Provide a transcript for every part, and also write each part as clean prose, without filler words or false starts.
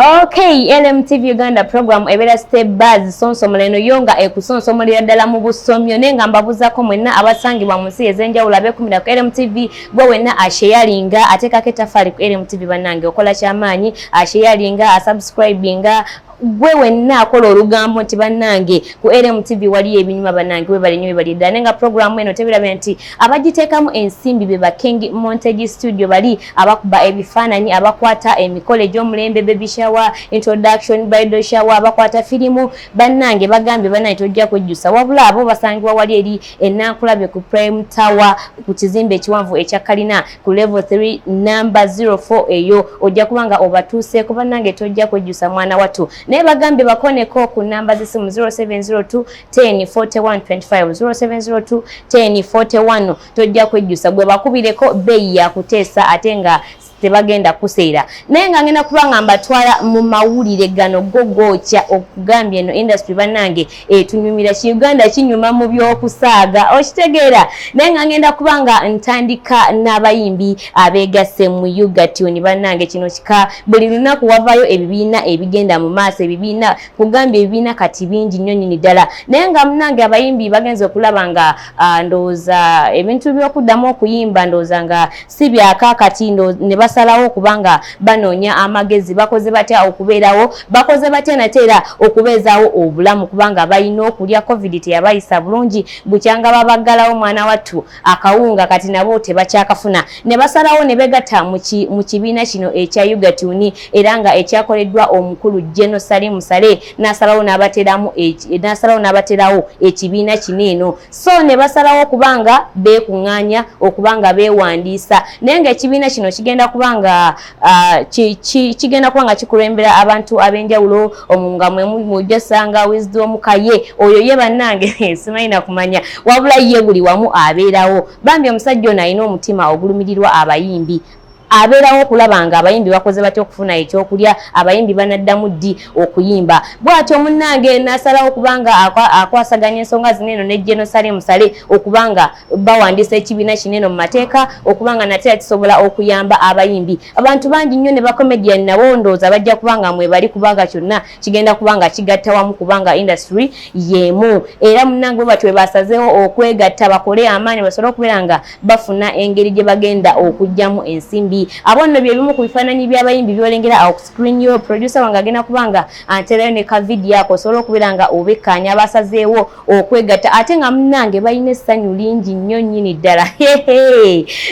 Okay, LMTV Uganda program ebera step buzz sonsomoleno yonga ekusonsomolera ddala mu busomyo nenga mbabuzako mwenna abasangibwa mu nsi ezenjawulo abekumira ku LMTV gwe wenna asharinga atekako ettaffaali ku LMTV bannange okola kyamaanyi asharinga asubscribinga gwe wenna akola olugambo nti bannange ku LMTV wali ebinyuma bannange we bali nnyo bali ddala nenga program eno tebirabe nti abagiteekamu ensimbi be ba King Montage Studio bali abakuba ebifaananyi abakwata emikolo egy'omulembe baby shower introduction bridal shower abakwata firimu bannange bagambye bannange tojja kwejjusa wabula abo basangibwa wali eri ennankulabe ku Prime Tower ku kizimbe ekiwanvu ekya kalina ku level 3 number 04 eyo ojja kubanga obatuuseeko bannange tojja kwejjusa mwana watu naye bagambye bakoneko ku namba zisimu 0702 1041 25 0702 1041 tojja kwejjusa gwe bakubireko beeyi yakuteesa ate nga tebagenda kuseera naye nga ngenda kubanga mbatwala mu mawulire gano gogokya okugambya eno industry bannange tunyumira Uganda kinyuma mu by'okusaaga okitegeera naye nga ngenda kubanga ntandika n'abayimbi abeegasse mu Uga-Tunes bannange kino kika buli lunaku wavayo ebibiina ebigenda mu maaso ebibiina kugambya ebibiina kati bingi nnyo nnyini ddala naye nga munnange abayimbi bagenze okulaba nga ndowooza ebintu by'okuddamu okuyimba ndowooza nga si byakaakati ne basalawo kubanga banoonya amagezi bakoze batya okubeerawo bakoze batya nateera okubeezaawo obulamu kubanga balina okulya covid teyabayisa bulungi bukyanga babaggalawo mwana wattu akawunga kati nabo tebakyakafuna ne basalawo ne begatta mu kibiina kino ekya Uga-Tunes era nga ekyakoleddwa omukulu General Salim Sale n'asalawo n'abaterawo ekibiina kino eno so ne basalawo kubanga beekuŋŋaanya okubanga beewandiisa naye nga ekibiina kino kigenda kubanga kigenda kubanga kikulembera abantu ab'enjawulo omunga mwe mujjasanga Wisdom Kaye oyo ye bannange simanyi na kumanya wabula ye buli wamu abeerawo bambi omusajja ono alina omutima ogulumirirwa abayimbi abeerawo okulaba nga abayimbi bakoze batya okufuna ekyokulya abayimbi banaddamu ddi okuyimba bw'atyo munnange n'asalawo kubanga akwasaganya ensonga zineno ne General Salim Sale okubanga bawandiisa ekibiina kineno mu mateeka okubanga nate kisobola okuyamba abayimbi abantu bangi nnyo ne bakomedian nabo ndowooza bajja kubanga mwe bali kubanga kyonna kigenda kubanga kigatta wamu kubanga industry yeemu era munnange batwe basazeewo okwegatta bakole amaanyi basobole okubeera nga bafuna engeri gye bagenda okugyamu ensimbi abonno bye bimu ku bifaananyi by'abayimbi byolengera awo ku screen yo producer wange agenda kubanga anterayo ne ka video yako osobola okubeera nga obekkaanya abasazeewo okwegatta ate nga munnange balina essanyu lingi nnyo nnyini ddala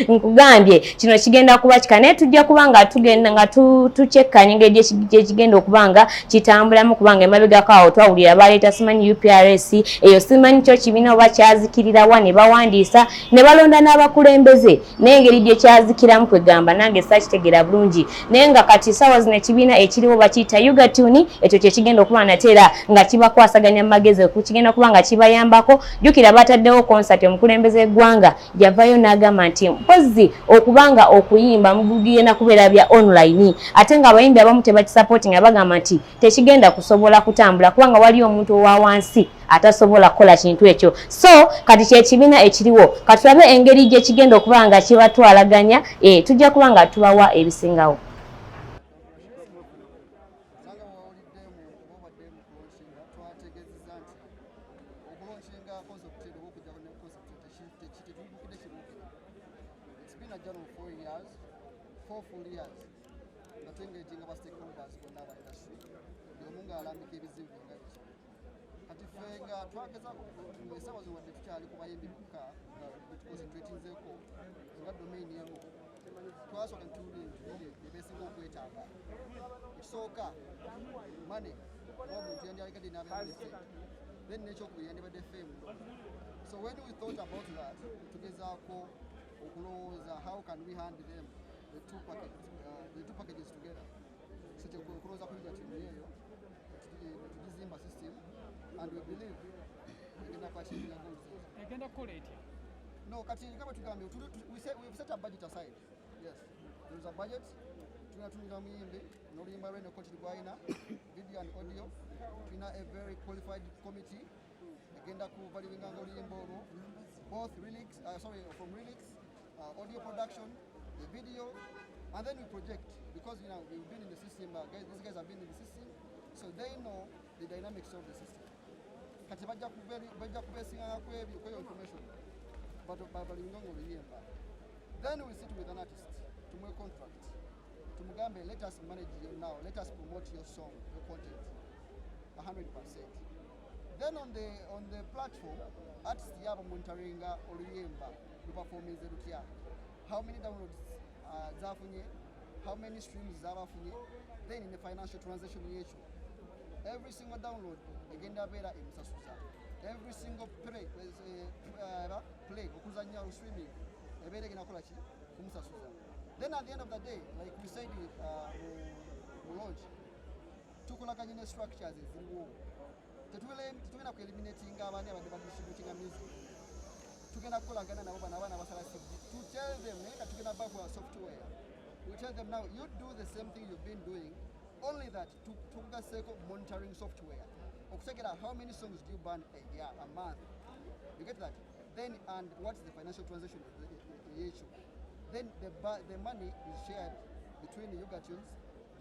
nkugambye kino kigenda kuba kika naye tujja kubanga tugenda nga tukyekkaanya engeri gyekigenda okubanga kitambulamu kubanga emabegako awo twawulira baleeta simanyi UPRS eyo simanyi kyo kibiina oba kyazikirirawa ne bawandiisa ne balonda n'abakulembeze naye engeri gye kyazikiramu kwegamba nange sakitegera bulungi naye nga kati sawa zino ekibiina ekiriwo bakiyita Uga-Tunes ekyo kye kigenda okuba nateera nga kibakwasaganya mu magezi kugenda kuba nga kibayambako jjukira bataddewo concert omukulembeze eggwanga yavayo n'agamba nti mpozi okubanga okuyimba mugenda kubeera bya online ate nga abayimbi abamu tebakisupportinga bagamba nti tekigenda kusobola kutambula kubanga waliyo omuntu owa wansi atasobola kukola kintu ekyo so kati kyekibiina ekiriwo katulabe engeri gye kigenda okuba nga kibatwalaganya tujja kuba nga tubawa ebisingawo twageza esawa zino wadde tukyali ku bayimbi bokka tukonsentratinzeko nga domain emu twasooka netuli ebesinga okwetaaga ekisooka mane oba omuntu yandyalikadde n'abeese then nekyokubiri yandibadde fame so when we thought about that tugezaako okulowooza how can we hand them the two packages together so kyekulowooza ku Uga-Tunes eyo tugizimba system and we believe egenda kukola etya no kati nga bwe tugambye we've set a budget aside yes there is a budget tunatunira muyimbi n'oluyimba lwe nekoti lwalina video and audio tulina a very qualified committee egenda kuvalibinganga oluyimba olwo both from lyrics audio production the video And then we project, because we've been in the system, these guys have been in the system, so they know the dynamics of the system. Kati bajja kubesinga kweyo information, but balingongo liyemba. Then we sit with an artist, tumwe contract, tumugambe, let us manage you now, let us promote your song, your content, 100%. Then on the platform, artists yaba monitoringa oluyemba, the performance lutya, how many downloads zafunye, how many streams zabafunye. Then in the financial transaction issue, every single download agenda bera emusasuza, every single play okuzanya or streaming ebere gina kola ki kumusasuza. Then at the end of the day, like we said mu launch, tukolaganye structures eziriwo. Tetugenda ku eliminating abani abadde badistributing music. Tugenda kukolagana nabo bana basala to tell them that tugenda back to our software. We tell them now, you do the same thing you've been doing, only that to monitoring software. Check it out, how many songs do you ban a year, a month? You get that? Then, and what's the financial transaction issue? Then the money is shared between the Uga-Tunes,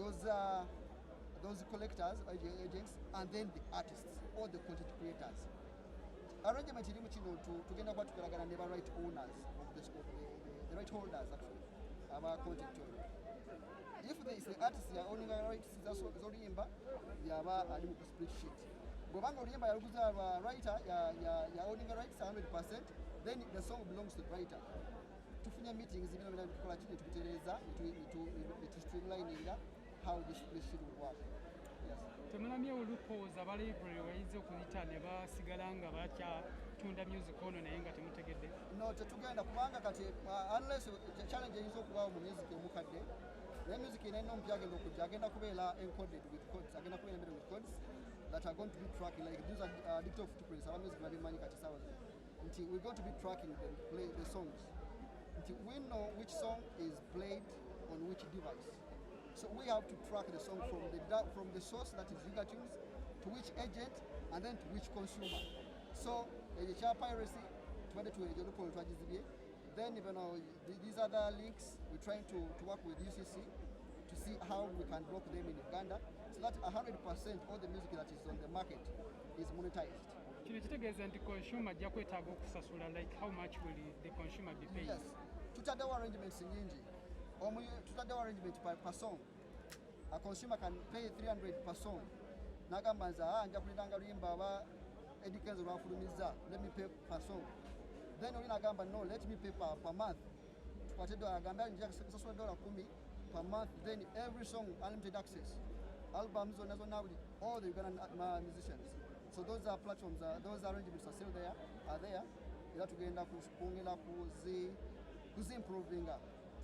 those collectors, agents, and then the artists, or the content creators. Arrangement irimu kino tugenda kuba tukolagana ne ba right owners of the right holders actually, aba content owner. If there is the artist ya owning the rights z'oluyimba yaba ali mu split sheet. Bw'obanga oluyimba yaluguza lwa writer ya owning the rights 100%, then the song belongs to the writer. Tufunye meetings bino bina tukola kino tukutereza to streamlining how this split sheet will work. Yes. Temulamye olupooza ba library wayinza okuyita ne basigala nga bakyatunda music ono naye nga temutegedde? No, tetugenda kubanga kati unless challenge eyinza okubaawo mu music omukadde, naye music ina eno agenda okujja agenda kubeera encoded with codes, agenda kubeera embedded with codes that are going to be tracking, like these are digital footprints. Our music babimanyi kati sawa nti we're going to be tracking the songs. Nti we know which song is played on which device. So we have to track the song from the source, that is Uga-Tunes, to which agent, and then to which consumer. So piracy, then these other links, we're trying to work with UCC to see how we can block them in Uganda, so that 100% all the music that is on the market is monetized. Kino kitegeeza nti consumer ajja kwetaaga okusasula, like how much will the consumer be paying? Yes, tutaddewo arrangements nyingi. Tutaddewo arrangement per song. A consumer can pay 300 per song. Nagamba nza nja kulindanga luyimba aba Edikenzo lwafulumiza, let me pay per song. Then olina agamba no, let me pay per month. Tukwate dola agamba nja kusasula $10 per month. Then every song unlimited access. Albums zonna all the Ugandan musicians. So those are platforms, those arrangements are still there, era tugenda kwongera kuzimproving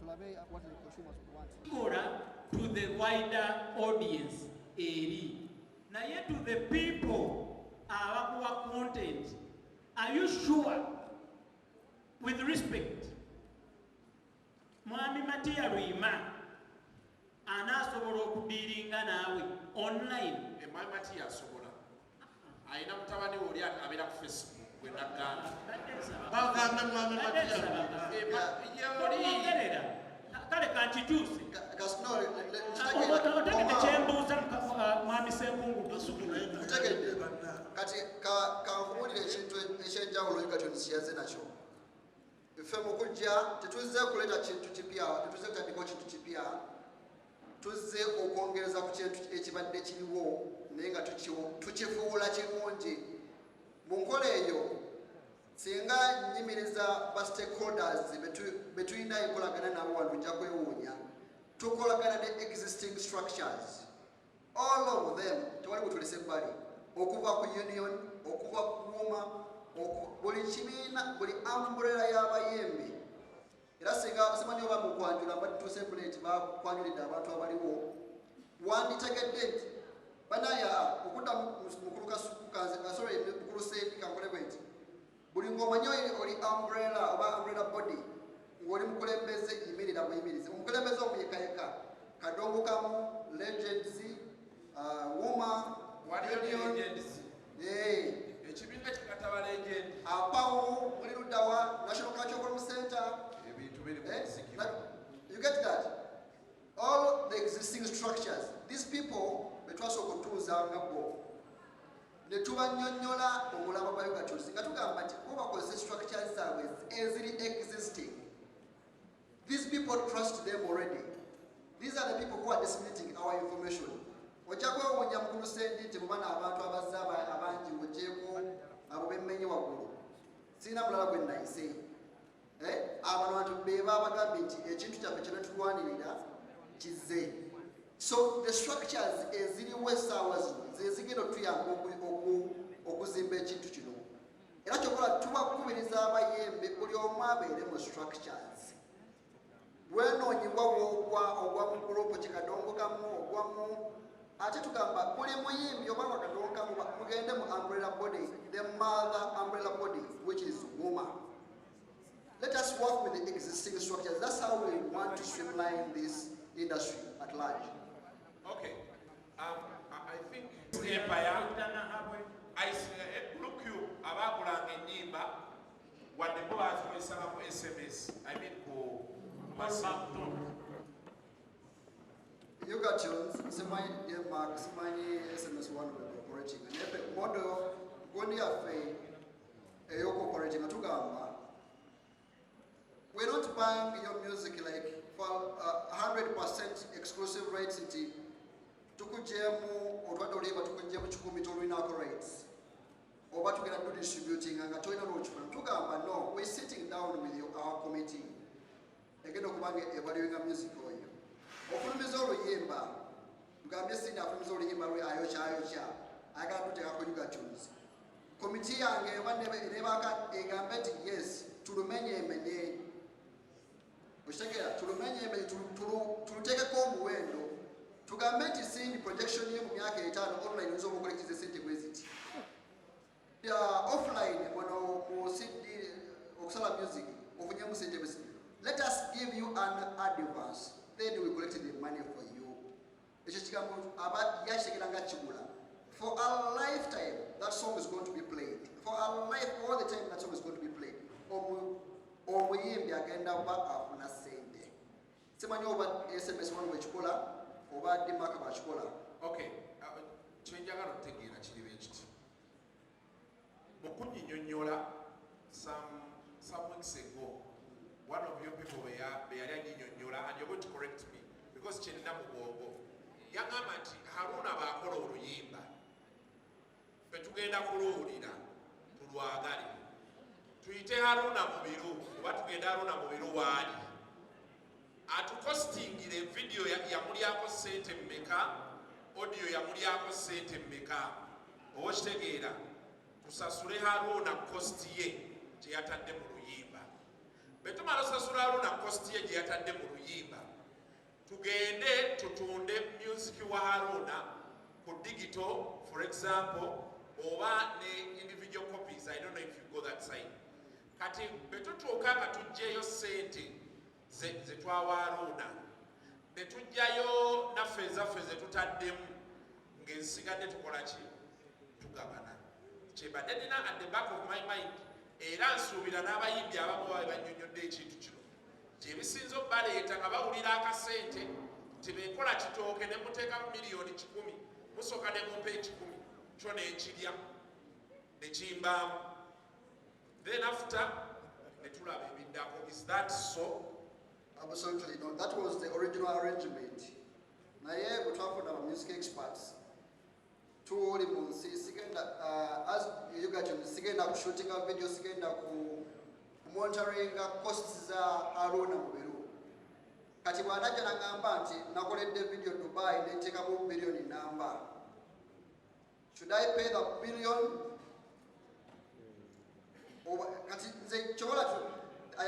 what the consumers would want. To the wider audience, naye to the people abakuwa content, are you sure, with respect, Mwami Matia Rima anasobola okudiringa naawe online? Mwami Matia asobola. Aina mutabani oli abeera ku Facebook gwe nagamba. Bagamba Mwami Matia oliongerera kale kankituuse otegedde kyembuuza Mwami Senkungu Tegedde kati kankubuulira ekintu ekyenjawulo Uga-Tunes kiyaze nakyo. Ffe mu kujja tetuzze kuleeta kintu kipya, tetuzze kutandikawo kintu kipya, tuzze okwongereza ku kintu ekibadde kiriwo naye nga tukifuula kirungi. Mu nkola eyo singa nnyimiriza ba stakeholders betulina enkolagana nabo wano ojja kwewuunya, tukolagana ne existing structures, all of them tewali butulese ebbali, okuva ku union, okuva ku wuma, buli kibiina, buli umbrella y'abayembe. Era singa simanyi oba mu kwanjula batuuse buleti bakwanjulidde abantu abaliwo, wanditegedde nti banaya okudda mukulu Kasuku mukulu Seedi kankole bwe nti buli ng'omanyi oli umbrella oba umbrella body ng'oli mukulembeze yimirira buyimirize. Omukulembeze omuyekayeka kadongo kamu legends wuma ekibiina kikataba legend apawo muli luddawa National Cultural Center. ebintu biri mu You get that? all the existing structures, these people, betwaso kutuza ngabo. Netubanyonyola omulaba kwa Uga-Tunes. Ngatugamba nti kuba structures zaabwe eziri existing. These people trust them already. These are the people who are disseminating our information. Ojakwa wonya mukulu sendi nti mubana abantu abazaba abangi wojeko abo bemmenye waggulu. Sina mulala gwe nayise. Abantu beba abagambi nti ekintu kyaffe kye tulwanirira kize. So the structures eziriwo essaawa zino ze zigenda otuyamba okuzimba ekintu kino. Era kyokola tubakubiriza abayembe buli omu abeere mu structures. Wenoonyibwa ogwa mu gurupu kikadongo kamu ogwamu ate tugamba buli muyimbi oba wakadongo kamu mugende mu umbrella body, the mother umbrella body, which is woman. Let us work with the existing structures. That's how we want to streamline this industry at large. Okay. I think Empire, look you about Enyimba, what the boys will send up SMS. I mean, Uga-Tunes, Semai Mark, Semai SMS one operating. And if model Gonia Fay, a operating a Tugamba, we're not buying your music like for 100% exclusive rights. Tukujemu or what do tukujemu chukumi to win our rights. Or what we can do distributing and a toy Tugamba. No, we're sitting down with our committee. Again, evaluating a music for you. Ofumizoro Yimba, Gambia Afumizoro Yimba, Ayocha, I got to take up Uga-Tunes. Committee and never got a gambet, yes, to the many MNA. To the many to take a comb window. To gambet is seeing the projection in Yaka online is over the city visit. They are offline when we see the Oxala music of Yamu City visit. Let us give you an advance. Then we collect the money for you. For our lifetime, that song is going to be played. For our life, all the time, that song is going to be played. SMS one which cola, over the mark of Ashkola. Okay. Change our taking a chili vegetable. Akunyizza, some weeks ago, one of you people were Banyonyola, and you're going to correct me because Chinna Mugogo. Young Amati, Haruna Bakoro Yimba. Petugenda Kurudina, Turuagari. Tuite Haruna Mubiru, what we Haruna Mubiru Wadi. Atu costing in a video Yamuliako Sente Meka, audio Yamuliako Sente Meka, Oshtegeda, Tusasure Haruna Costie, Tiatande Muruyimba. Betumala sasura Haruna Costie, Tiatande Muruyimba. Tugende tutunde music wa Haruna ku digital, for example, or ne individual copies. I don't know if you go that side. Kati betutuoka katujjeyo sente ze twawa Haruna. Ne tujjayo naffe zaffe ze tutaddemu ng'ensigadde tukola ki? Tugabana. Kyebadde nina at the back of my mind era nsuubira n'abayimbi abamu babe bannyonnyodde ekintu kino. Ebisinza obbaleeta nga bawulira akasente tebeekola kitooke ne muteeka mu miliyoni 10 musooka ne mumpa 10 kyo n'ekirya ne kimbaamu. Then after ne tulaba ebiddako. Is that so? Absolutely not. That was the original arrangement. Naye bwe twafuna aba music experts tuwuli mu nsi as Uga-Tunes sigenda kushootinga video sigenda ku monitoringa costs za Haruna Mubiru. Kati bw'anajja n'agamba nti nakoledde video Dubai n'enteekamu billion number. Should I pay the billion? Kati nze kyobola